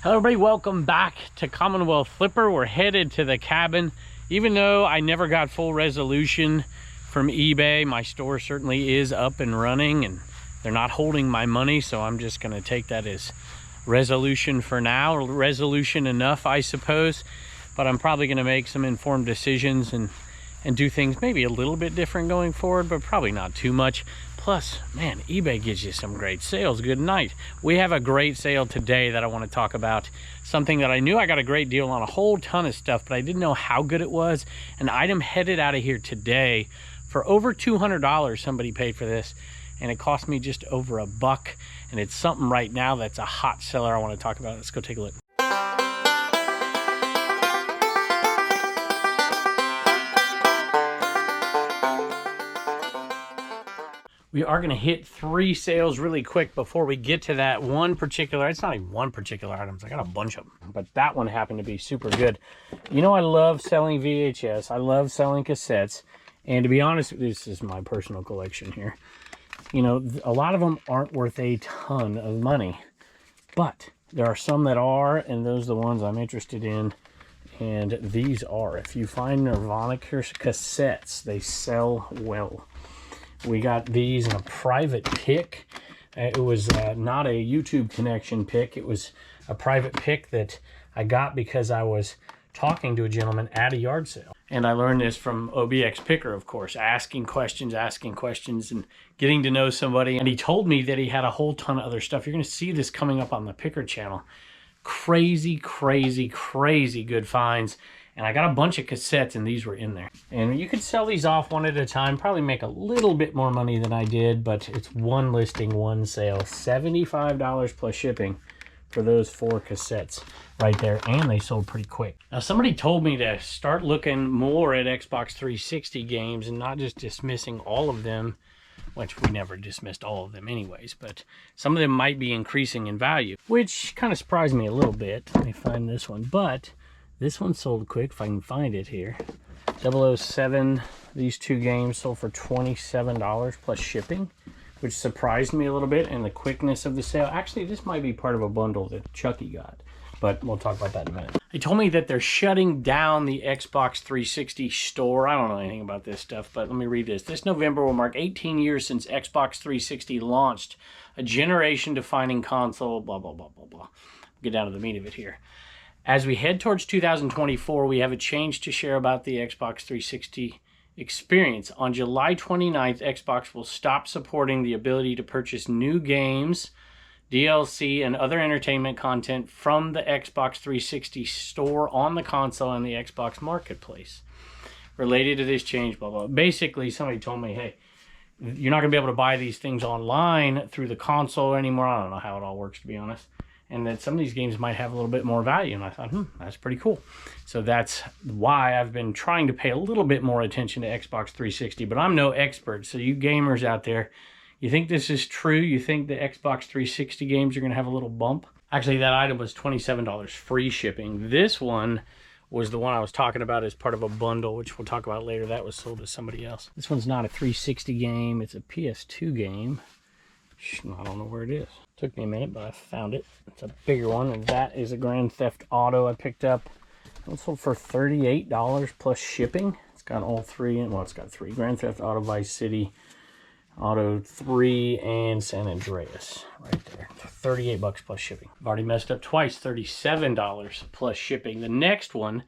Hello everybody, welcome back to Commonwealth Flipper. We're headed to the cabin. Even though I never got full resolution from eBay, my store certainly is up and running and they're not holding my money, so I'm just going to take that as resolution for now, or resolution enough, I suppose. But I'm probably going to make some informed decisions and do things maybe a little bit different going forward, but probably not too much. Plus, man, eBay gives you some great sales. Good night. We have a great sale today that I want to talk about. Something that I knew I got a great deal on a whole ton of stuff, but I didn't know how good it was. An item headed out of here today for over $200. Somebody paid for this, and it cost me just over $1. And it's something right now that's a hot seller I want to talk about. Let's go take a look. We are going to hit 3 sales really quick before we get to that one particular. It's not even one particular item. I got a bunch of them, but that one happened to be super good. You know, I love selling VHS. I love selling cassettes. And to be honest, this is my personal collection here. You know, a lot of them aren't worth a ton of money, but there are some that are, and those are the ones I'm interested in. And these are. If you find Nirvana cassettes, they sell well. We got these in a private pick. It was not a YouTube connection pick. It was a private pick that I got because I was talking to a gentleman at a yard sale. And I learned this from OBX Picker, of course, asking questions and getting to know somebody. And he told me that he had a whole ton of other stuff. You're going to see this coming up on the Picker channel. Crazy, crazy, crazy good finds. And I got a bunch of cassettes, and these were in there. And you could sell these off one at a time, probably make a little bit more money than I did, but it's one listing, one sale. $75 plus shipping for those 4 cassettes right there, and they sold pretty quick. Now, somebody told me to start looking more at Xbox 360 games and not just dismissing all of them, which we never dismissed all of them anyways, but some of them might be increasing in value, which kind of surprised me a little bit. Let me find this one, but this one sold quick, if I can find it here. 007, these 2 games sold for $27 plus shipping, which surprised me a little bit, and the quickness of the sale. Actually, this might be part of a bundle that Chucky got, but we'll talk about that in a minute. They told me that they're shutting down the Xbox 360 store. I don't know anything about this stuff, but let me read this. This November will mark 18 years since Xbox 360 launched, a generation-defining console, blah, blah, blah, blah, blah. Get down to the meat of it here. As we head towards 2024, we have a change to share about the Xbox 360 experience. On July 29th, Xbox will stop supporting the ability to purchase new games, DLC, and other entertainment content from the Xbox 360 store on the console and the Xbox Marketplace. Related to this change, blah, blah. Basically, somebody told me, hey, you're not going to be able to buy these things online through the console anymore. I don't know how it all works, to be honest. And that some of these games might have a little bit more value. And I thought, that's pretty cool. So that's why I've been trying to pay a little bit more attention to Xbox 360. But I'm no expert. So you gamers out there, you think this is true? You think the Xbox 360 games are going to have a little bump? Actually, that item was $27 free shipping. This one was the one I was talking about as part of a bundle, which we'll talk about later. That was sold to somebody else. This one's not a 360 game. It's a PS2 game. I don't know where it is. Took me a minute, but I found it. It's a bigger one, and that is a Grand Theft Auto I picked up. It sold for $38 plus shipping. It's got all 3, well, it's got 3. Grand Theft Auto Vice City, Auto 3, and San Andreas right there. $38 plus shipping. I've already messed up twice, $37 plus shipping. The next one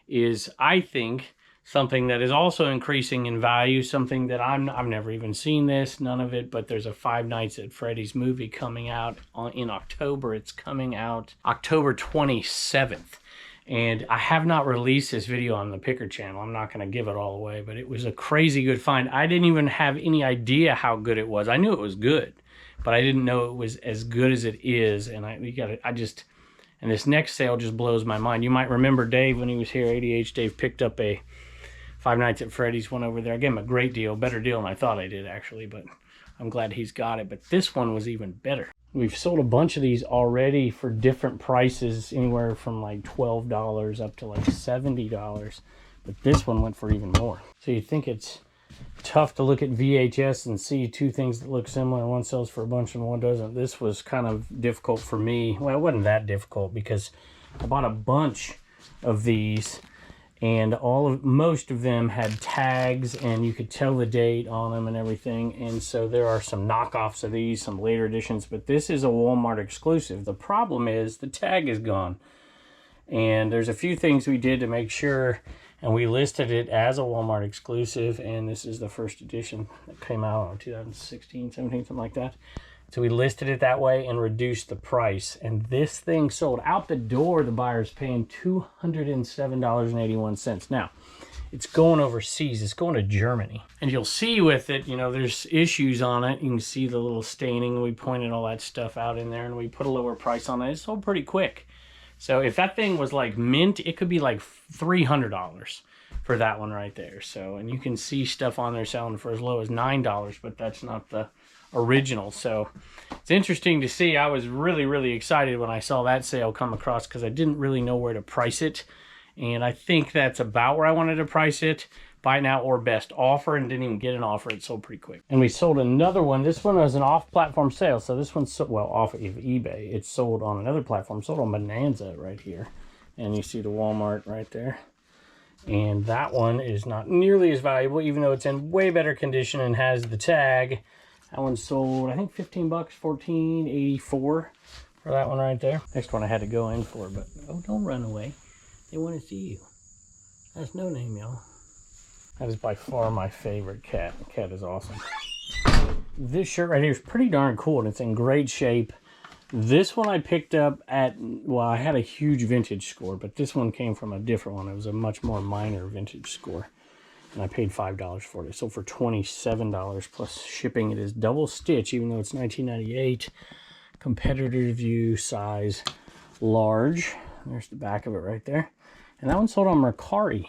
is, I think, something that is also increasing in value, something that I've never even seen this, none of it, but there's a Five Nights at Freddy's movie coming out in October. It's coming out October 27th. And I have not released this video on the Picker channel. I'm not going to give it all away, but it was a crazy good find. I didn't even have any idea how good it was. I knew it was good, but I didn't know it was as good as it is. And and this next sale just blows my mind. You might remember Dave when he was here, ADH Dave picked up a Five Nights at Freddy's one over there. I gave him a great deal, better deal than I thought I did actually, but I'm glad he's got it. But this one was even better. We've sold a bunch of these already for different prices, anywhere from like $12 up to like $70. But this one went for even more. So you think it's tough to look at VHS and see two things that look similar. One sells for a bunch and one doesn't. This was kind of difficult for me. Well, it wasn't that difficult because I bought a bunch of these, and most of them had tags, and you could tell the date on them and everything. And so there are some knockoffs of these, some later editions, but this is a Walmart exclusive. The problem is the tag is gone. And there's a few things we did to make sure, and we listed it as a Walmart exclusive, and this is the first edition that came out in 2016, 17, something like that. So we listed it that way and reduced the price. And this thing sold out the door. The buyer's paying $207.81. Now, it's going overseas. It's going to Germany. And you'll see with it, you know, there's issues on it. You can see the little staining. We pointed all that stuff out in there, and we put a lower price on it. It sold pretty quick. So if that thing was like mint, it could be like $300 for that one right there. So, and you can see stuff on there selling for as low as $9, but that's not the original. So it's interesting to see. I was really excited when I saw that sale come across because I didn't really know where to price it, and I think that's about where I wanted to price it. Buy now or best offer, and didn't even get an offer. It sold pretty quick. And we sold another one. This one was an off-platform sale, so this one's well off of eBay. It's sold on another platform, sold on Bonanza right here, and you see the Walmart right there. And that one is not nearly as valuable, even though it's in way better condition and has the tag. That one sold, I think, 15 bucks, $14.84 for that one right there. Next one I had to go in for, but oh, don't run away. They want to see you. That's No Name, y'all. That is by far my favorite cat. The cat is awesome. This shirt right here is pretty darn cool, and it's in great shape. This one I picked up at, well, I had a huge vintage score, but this one came from a different one. It was a much more minor vintage score. And I paid $5 for it. It sold for $27 plus shipping. It is double stitch, even though it's 1998. Competitor view size large. There's the back of it right there. And that one sold on Mercari,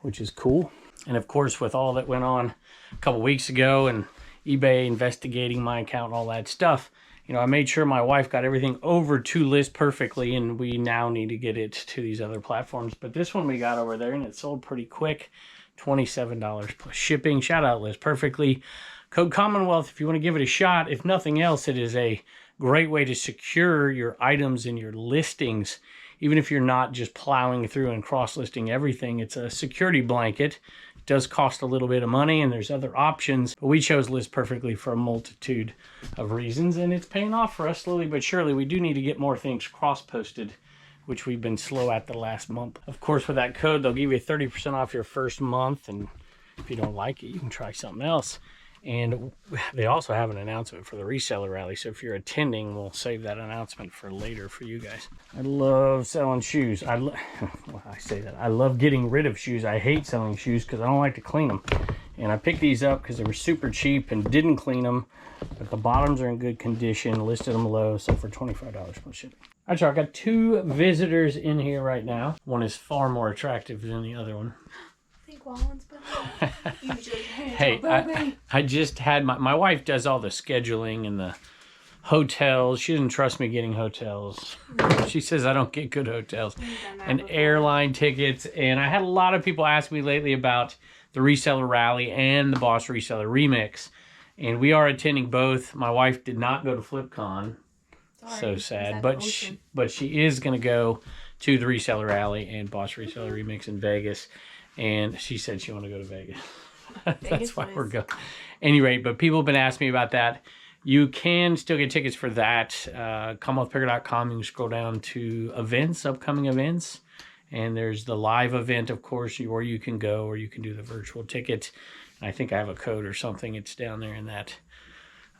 which is cool. And of course, with all that went on a couple weeks ago and eBay investigating my account and all that stuff, you know, I made sure my wife got everything over to List Perfectly, and we now need to get it to these other platforms. But this one we got over there, and it sold pretty quick. $27 plus shipping. Shout out List Perfectly. Code Commonwealth if you want to give it a shot. If nothing else, it is a great way to secure your items and your listings. Even if you're not just plowing through and cross-listing everything, it's a security blanket. It does cost a little bit of money, and there's other options. But we chose List Perfectly for a multitude of reasons, and it's paying off for us slowly but surely. We do need to get more things cross-posted, which we've been slow at the last month. Of course, with that code, they'll give you 30% off your first month, and if you don't like it, you can try something else. And they also have an announcement for the reseller rally, so if you're attending, we'll save that announcement for later for you guys. I love selling shoes. Well, I say that. I love getting rid of shoes. I hate selling shoes because I don't like to clean them. And I picked these up because they were super cheap and didn't clean them, but the bottoms are in good condition, listed them low, so for $25 plus shipping. All right, so I've got two visitors in here right now. One is far more attractive than the other one. I think Wallen's better. Hey, I just had my wife does all the scheduling and the hotels. She doesn't trust me getting hotels. She says I don't get good hotels. And airline tickets. And I had a lot of people ask me lately about the Reseller Rally and the Boss Reseller Remix. And we are attending both. My wife did not go to FlipCon. Sorry, so sad. But she is going to go to the Reseller Rally and Boss Reseller Remix in Vegas. And she said she wanted to go to Vegas. That's why we're going. Anyway, but people have been asking me about that. You can still get tickets for that. CommonwealthPicker.com. You can scroll down to events, upcoming events. And there's the live event, of course, where you can go, or you can do the virtual ticket. I think I have a code or something. It's down there in that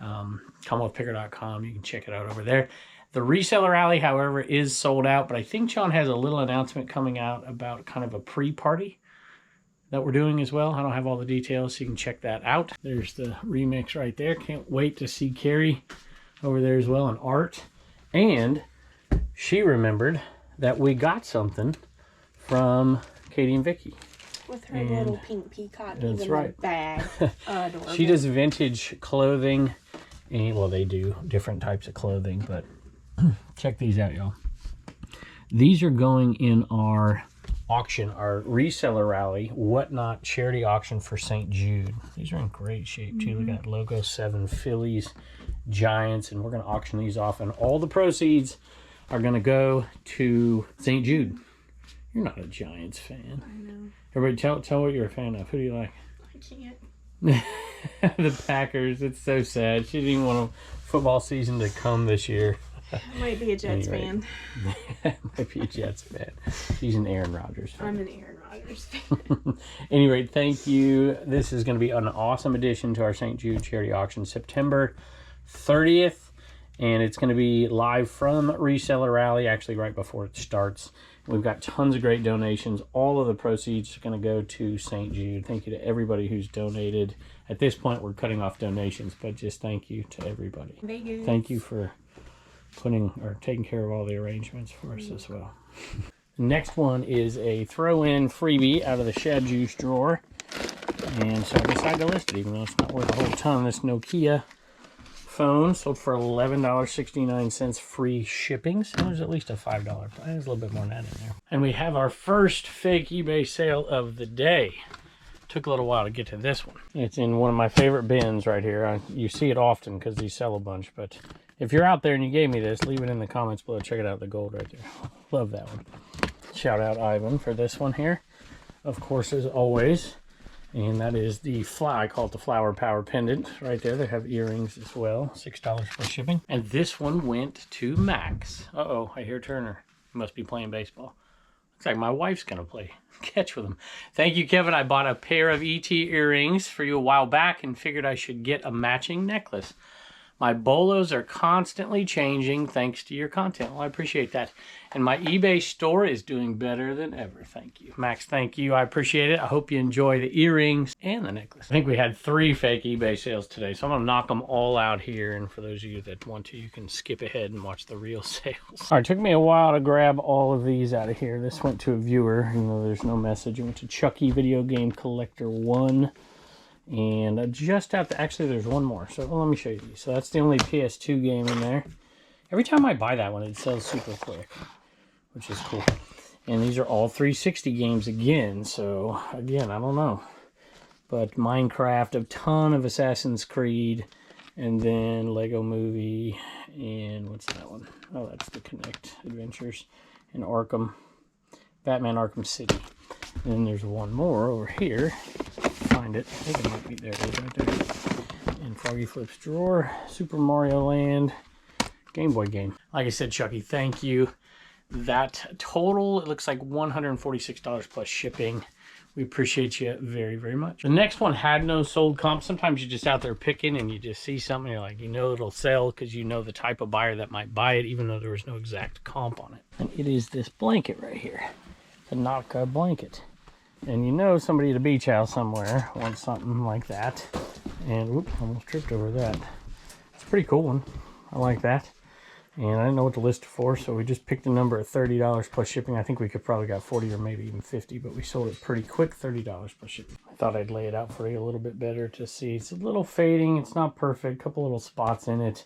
CommonwealthPicker.com. You can check it out over there. The Reseller Rally, however, is sold out. But I think John has a little announcement coming out about kind of a pre-party that we're doing as well. I don't have all the details, so you can check that out. There's the remix right there. Can't wait to see Carrie over there as well, and Art. And she remembered that we got something from Katie and Vicky. With her little pink peacock, that's even right. Bag. Adorable. She does vintage clothing, and well, they do different types of clothing, but check these out, y'all. These are going in our auction, our reseller rally, whatnot charity auction for St. Jude. These are in great shape too. Look at that logo, 7 Phillies, Giants, and we're going to auction these off, and all the proceeds are going to go to St. Jude. You're not a Giants fan. I know. Everybody tell what you're a fan of. Who do you like? I can't. The Packers. It's so sad. She didn't even want a football season to come this year. I might be a Jets fan. Might be a Jets fan. She's an Aaron Rodgers fan. I'm an Aaron Rodgers fan. Anyway, thank you. This is going to be an awesome addition to our St. Jude charity auction, September 30th. And it's going to be live from Reseller Rally, actually right before it starts. We've got tons of great donations. All of the proceeds are going to go to St. Jude. Thank you to everybody who's donated. At this point, we're cutting off donations, but just thank you to everybody. Vegas. Thank you for taking care of all the arrangements for us as well. The next one is a throw-in freebie out of the Shad Juice drawer. And so I decided to list it, even though it's not worth a whole ton. This Nokia phone sold for $11.69 free shipping. So there's at least a $5. There's a little bit more than that in there. And we have our first fake eBay sale of the day. Took a little while to get to this one. It's in one of my favorite bins right here. You see it often because these sell a bunch, but if you're out there and you gave me this, leave it in the comments below. Check it out, the gold right there. Love that one. Shout out Ivan for this one here, of course, as always. And that is the I call it the flower power pendant right there. They have earrings as well, $6 plus shipping. And this one went to Max. Uh-oh, I hear Turner. He must be playing baseball. Looks like my wife's going to play catch with him. Thank you, Kevin. I bought a pair of ET earrings for you a while back and figured I should get a matching necklace. My bolos are constantly changing thanks to your content. Well, I appreciate that. And my eBay store is doing better than ever. Thank you. Max, thank you. I appreciate it. I hope you enjoy the earrings and the necklace. I think we had 3 fake eBay sales today, so I'm going to knock them all out here. And for those of you that want to, you can skip ahead and watch the real sales. All right, it took me a while to grab all of these out of here. This went to a viewer, even though there's no message. It went to Chucky Video Game Collector 1. And just out actually there's one more, so let me show you these. So that's the only PS2 game in there. Every time I buy that one, it sells super quick, which is cool. And these are all 360 games again, so again, I don't know. But Minecraft, a ton of Assassin's Creed, and then Lego Movie, and what's that one? Oh, that's the Connect Adventures, and Arkham, Batman Arkham City. And then there's one more over here. Find it. I think it might be there. It is right there. In Froggy Flip's drawer. Super Mario Land. Game Boy game. Like I said, Chucky, thank you. That total, it looks like $146 plus shipping. We appreciate you very, very much. The next one had no sold comp. Sometimes you're just out there picking and you just see something, you're like, you know it'll sell because you know the type of buyer that might buy it, even though there was no exact comp on it. And it is this blanket right here. The Nautica blanket. And you know somebody at a beach house somewhere wants something like that. And whoop, almost tripped over that. It's a pretty cool one. I like that. And I didn't know what to list it for, so we just picked a number at $30 plus shipping. I think we could probably got 40 or maybe even 50, but we sold it pretty quick, $30 plus shipping. I thought I'd lay it out for you a little bit better to see. It's a little fading. It's not perfect. A couple little spots in it.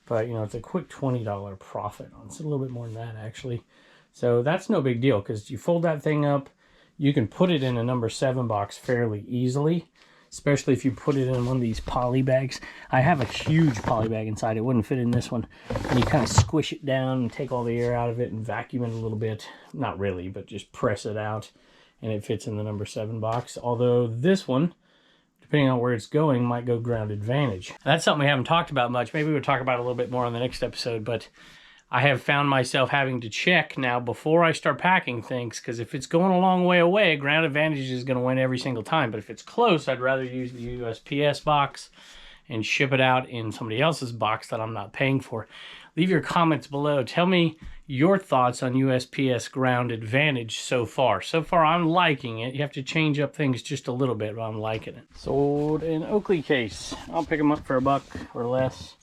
But, you know, it's a quick $20 profit on it. It's a little bit more than that, actually. So that's no big deal because you fold that thing up. You can put it in a number 7 box fairly easily, especially if you put it in one of these poly bags. I have a huge poly bag inside. It wouldn't fit in this one. And you kind of squish it down and take all the air out of it and vacuum it a little bit. Not really, but just press it out. And it fits in the number 7 box. Although this one, depending on where it's going, might go grounded vantage. That's something we haven't talked about much. Maybe we'll talk about it a little bit more on the next episode, but I have found myself having to check now before I start packing things, because if it's going a long way away, grounded vantage is going to win every single time. But if it's close, I'd rather use the USPS box and ship it out in somebody else's box that I'm not paying for. Leave your comments below. Tell me your thoughts on USPS grounded vantage so far. So far, I'm liking it. You have to change up things just a little bit, but I'm liking it. Sold an Oakley case. I'll pick them up for $1 or less.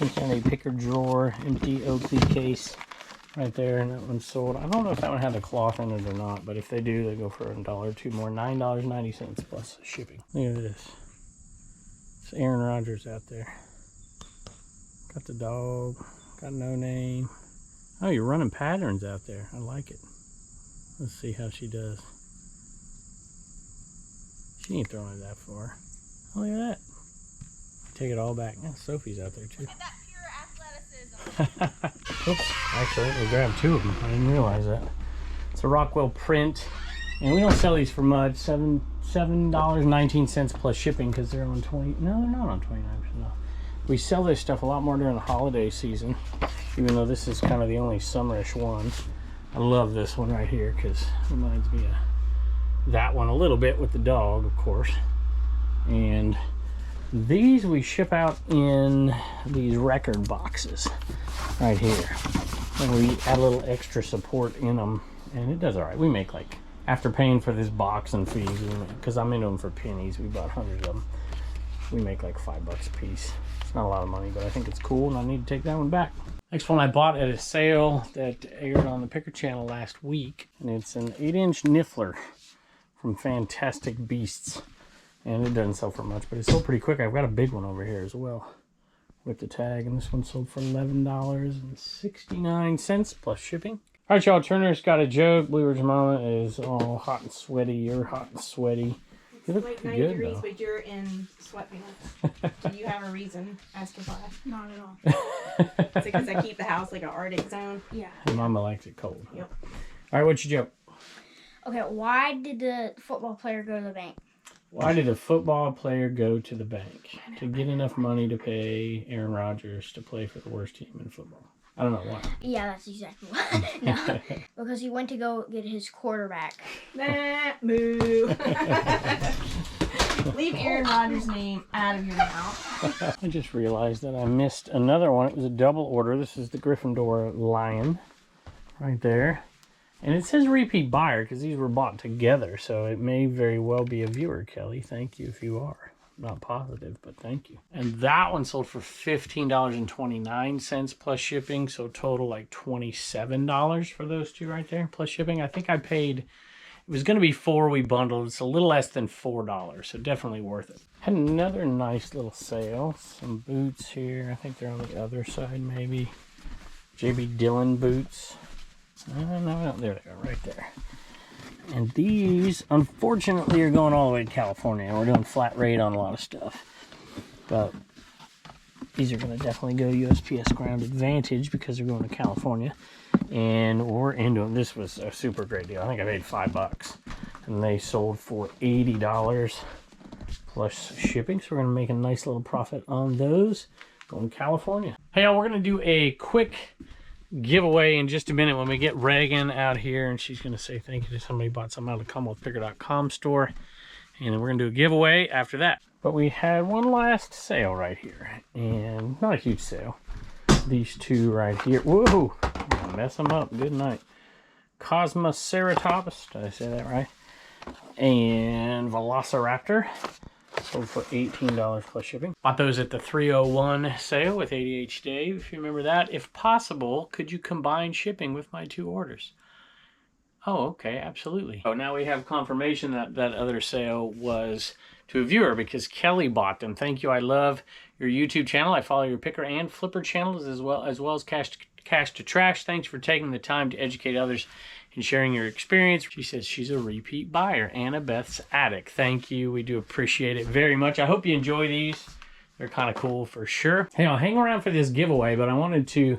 Essentially a picker drawer, empty Oakley case right there, and that one's sold. I don't know if that one had the cloth in it or not, but if they do, they go for $1 or $2 more. $9.90 plus shipping. Look at this. It's Aaron Rodgers out there. Got the dog. Got no name. Oh, you're running patterns out there. I like it. Let's see how she does. She ain't throwing it that far. Oh, look at that. Take it all back. Yeah, Sophie's out there too. Look at that pure athleticism. Oops, actually, we grabbed two of them. I didn't realize that. It's a Rockwell print, and we don't sell these for much. $7.19 plus shipping because they're on 20. No, they're not on 29%. No. We sell this stuff a lot more during the holiday season, even though this is kind of the only summerish one. I love this one right here because it reminds me of that one a little bit with the dog, of course. And these we ship out in these record boxes right here. And we add a little extra support in them, and it does all right. We make like, after paying for this box and fees, because I'm into them for pennies, we bought hundreds of them. We make like $5 a piece. It's not a lot of money, but I think it's cool, and I need to take that one back. Next one I bought at a sale that aired on the Picker channel last week, and it's an 8-inch Niffler from Fantastic Beasts. And it doesn't sell for much, but it sold pretty quick. I've got a big one over here as well with the tag, and this one sold for $11.69 plus shipping. All right, y'all, Turner's got a joke. Blue Ridge Mama is all hot and sweaty. You're hot and sweaty. You look Like pretty 90 good, degrees, though. but you're in sweatpants. Do you have a reason as to why? Not at all. Is it because I keep the house like an Arctic zone? Yeah. And Mama likes it cold. Yep. All right, what's your joke? Okay, why did the football player go to the bank? Why did a football player go to the bank? To get enough money to pay Aaron Rodgers to play for the worst team in football. I don't know why. Yeah, that's exactly why. No, because he went to go get his quarterback. Nah, moo. Leave Aaron Rodgers' name out of your mouth. I just realized that I missed another one. It was a double order. This is the Gryffindor Lion right there. And it says repeat buyer because these were bought together. So it may very well be a viewer, Kelly. Thank you if you are. Not positive, but thank you. And that one sold for $15.29 plus shipping. So total like $27 for those two right there plus shipping. I think I paid, it was going to be $4 we bundled. It's a little less than $4. So definitely worth it. Had another nice little sale. Some boots here. I think they're on the other side maybe. JB Dillon boots. No, there they are, right there. And these, unfortunately, are going all the way to California. We're doing flat rate on a lot of stuff. But these are going to definitely go USPS Ground Advantage because they're going to California. And we're into them. This was a super great deal. I think I paid $5. And they sold for $80 plus shipping. So we're going to make a nice little profit on those. Going to California. Hey, y'all, we're going to do a quick giveaway in just a minute when we get Reagan out here, and she's going to say thank you to somebody who bought something out of the CommonwealthPicker.com store, and then we're going to do a giveaway after that. But we had one last sale right here, and not a huge sale. These two right here. Whoa! Mess them up. Good night. Cosmoceratopus. Did I say that right? And Velociraptor. Sold for $18 plus shipping. Bought those at the 301 sale with ADH Dave, if you remember that. If possible, could you combine shipping with my two orders? Oh, okay, absolutely. Oh, now we have confirmation that that other sale was to a viewer because Kelly bought them. Thank you. I love your YouTube channel. I follow your Picker and Flipper channels as well as Cash to Trash. Thanks for taking the time to educate others and sharing your experience. She says she's a repeat buyer. Annabeth's Attic. Thank you. We do appreciate it very much. I hope you enjoy these. They're kind of cool for sure. Hey, I'll hang around for this giveaway, but I wanted to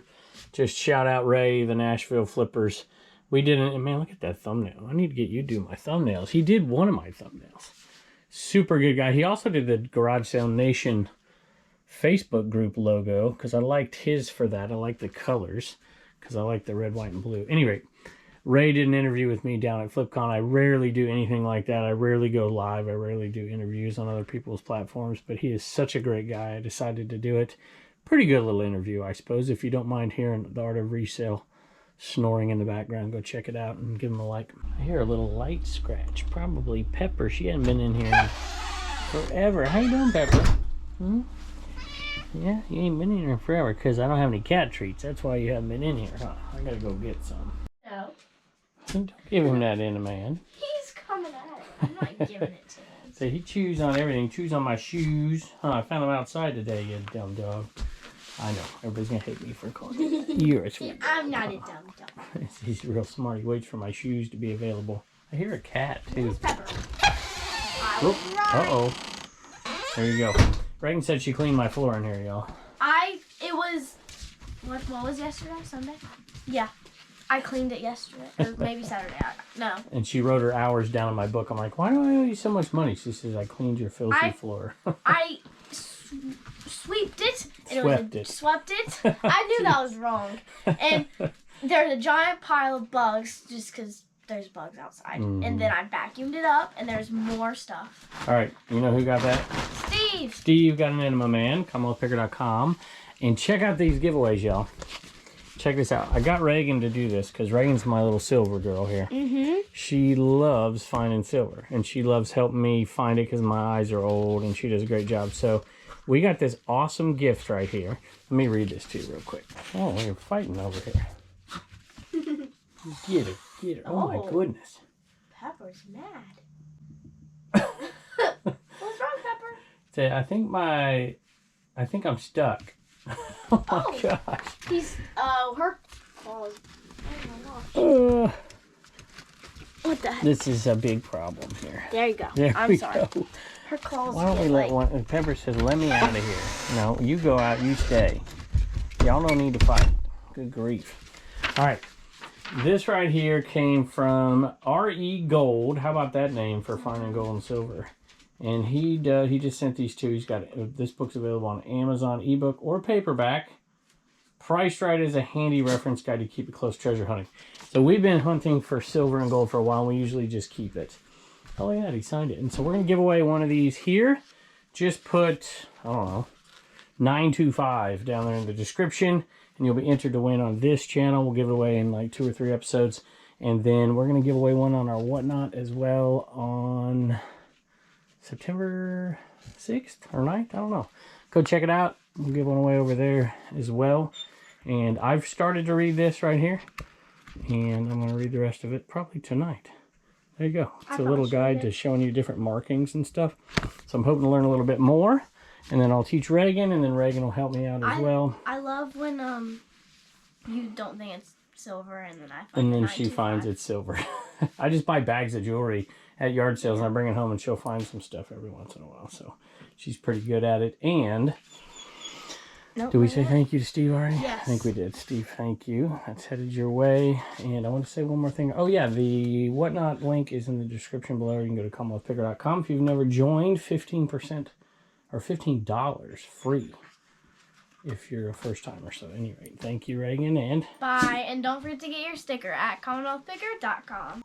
just shout out Ray, the Nashville Flippers. We didn't, man, look at that thumbnail. I need to get you to do my thumbnails. He did one of my thumbnails. Super good guy. He also did the Garage Sale Nation Facebook group logo because I liked his for that. I like the colors because I like the red, white, and blue. Anyway, Ray did an interview with me down at FlipCon. I rarely do anything like that. I rarely go live. I rarely do interviews on other people's platforms, but he is such a great guy. I decided to do it. Pretty good little interview, I suppose. If you don't mind hearing the Art of Resale snoring in the background, go check it out and give him a like. I hear a little light scratch. Probably Pepper. She hadn't been in here forever. How you doing, Pepper? Hmm? Yeah, you ain't been in here forever because I don't have any cat treats. That's why you haven't been in here, huh? I gotta go get some. No. Don't give him that in a man. He's coming at it. I'm not giving it to him. So he chews on everything. Chews on my shoes. Huh, I found him outside today, you dumb dog. I know. Everybody's going to hate me for calling you that. You're a sweet. I'm not a dumb. He's real smart. He waits for my shoes to be available. I hear a cat, too. Pepper. Uh-oh. There you go. Reagan said she cleaned my floor in here, y'all. It was, what was yesterday? Sunday? Yeah. I cleaned it yesterday, or maybe Saturday. No. And she wrote her hours down in my book. I'm like, why do I owe you so much money? She says, I cleaned your filthy floor. I swept it. Swept it. I knew that was wrong. And there's a giant pile of bugs just because there's bugs outside. And then I vacuumed it up, and there's more stuff. All right. You know who got that? Steve. Steve got an Enema Man. CommonwealthPicker.com. And check out these giveaways, y'all. Check this out. I got Reagan to do this because Reagan's my little silver girl here. She loves finding silver, and she loves helping me find it because my eyes are old, and she does a great job. So we got this awesome gift right here. Let me read this to you real quick. Oh, we're fighting over here. Get it. Get it. Oh, my goodness. Pepper's mad. What's wrong, Pepper? So I think I'm stuck. Oh my gosh. He's, her claws. Oh my gosh. What the heck? This is a big problem here. There you go. I'm sorry. Her claws. Why don't we let one? And Pepper says, let me out of here. No, you go out, you stay. Y'all don't need to fight. Good grief. All right. This right here came from R.E. Gold. How about that name for finding gold and silver? And he just sent these two. He's got this book's available on Amazon ebook or paperback. Priced right as a handy reference guide to keep it close treasure hunting. So we've been hunting for silver and gold for a while. And we usually just keep it. Oh yeah, he signed it. And so we're gonna give away one of these here. Just put, I don't know, 925 down there in the description, and you'll be entered to win on this channel. We'll give it away in like 2 or 3 episodes, and then we're gonna give away one on our Whatnot as well on September 6th or 9th. I don't know. Go check it out. We'll give one away over there as well. And I've started to read this right here, and I'm going to read the rest of it probably tonight. There you go. It's a little guide to showing you different markings and stuff. So I'm hoping to learn a little bit more, and then I'll teach Reagan, and then Reagan will help me out as well. I love when you don't think it's silver, and then I find and then she finds it's silver. I just buy bags of jewelry at yard sales, and I bring it home, and she'll find some stuff every once in a while. So she's pretty good at it. And did we say thank you to Steve already? Yes. I think we did. Steve, thank you. That's headed your way. And I want to say one more thing. Oh, yeah, the Whatnot link is in the description below. You can go to CommonwealthPicker.com. If you've never joined, 15% or $15 free if you're a first timer. So, anyway, thank you, Reagan. And bye. And don't forget to get your sticker at CommonwealthPicker.com.